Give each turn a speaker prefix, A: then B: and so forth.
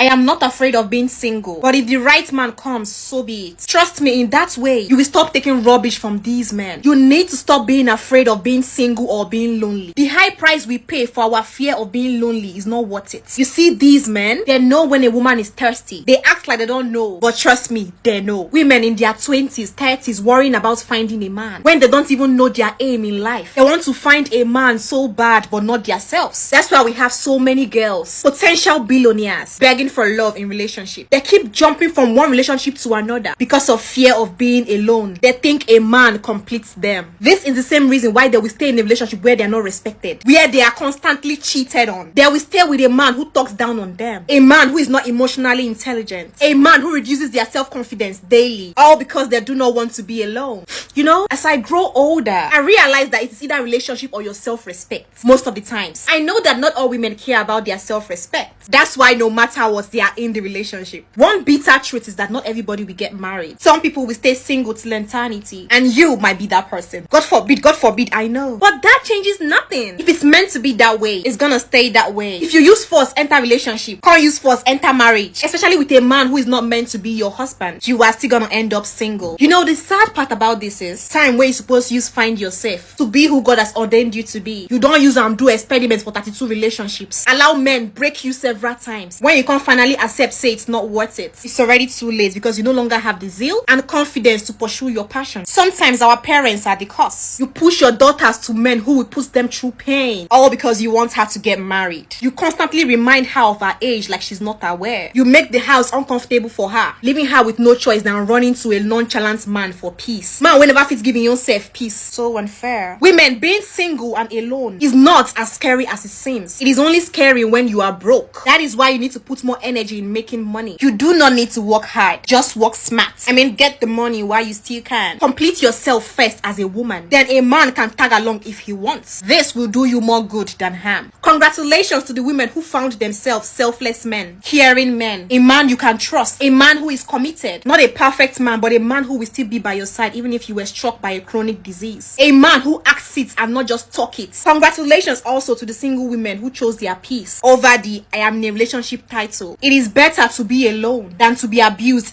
A: am not afraid of being single, but if the right man comes, so be it. Trust me, in that way, you will stop taking rubbish from these men. You need to stop being afraid of being single or being lonely. The high price we pay for our fear of being lonely is not worth it. You see, these men, they know when a woman is thirsty. They act like they don't know, but trust me, they know. Women in their 20s, 30s worrying about finding a man when they don't even know their aim in life. They want to find a man so bad, but not themselves. That's why we have so many girls, potential billionaires, begging for love in relationship. They keep jumping from one relationship to another because of fear of being alone. They think a man completes them. This is the same reason why they will stay in a relationship where they are not respected, where they are constantly cheated on. They will stay with a man who talks down on them, a man who is not emotionally intelligent, a man who reduces their self-confidence daily, all because they do not want to be alone. You know, as I grow older, I realize that it's either relationship or your self-respect most of the times. I know that not all women care about their self-respect. That's why no matter what, they are in the relationship. One bitter truth is that not everybody will get married. Some people will stay single till eternity, and you might be that person. God forbid, I know. But that changes nothing. If it's meant to be that way, it's gonna stay that way. If you use force enter relationship, can't use force enter marriage, especially with a man who is not meant to be your husband, you are still gonna end up single. You know, the sad part about this is time where you're supposed to use find yourself to be who God has ordained you to be. You don't use and do experiments for 32 relationships. Allow men break you several times. When you can't finally accept, say it's not worth it, it's already too late because you no longer have the zeal and confidence to pursue your passion. Sometimes our parents are the cause. You push your daughters to men who will put them through pain, all because you want her to get married. You constantly remind her of her age like she's not aware. You make the house uncomfortable for her, leaving her with no choice than running to a nonchalant man for peace. Man whenever fits giving yourself peace. So unfair. Women, being single and alone is not as scary as it seems. It is only scary when you are broke. That is why you need to put more energy in making money. You do not need to work hard, just work smart. Get the money while you still can. Complete yourself first as a woman, then a man can tag along if he wants. This will do you more good than harm. Congratulations to the women who found themselves selfless men, caring men, a man you can trust, a man who is committed, not a perfect man, but a man who will still be by your side even if you were struck by a chronic disease, a man who acts it and not just talk it. Congratulations also to the single women who chose their peace over the I am in a relationship title. It is better to be alone than to be abused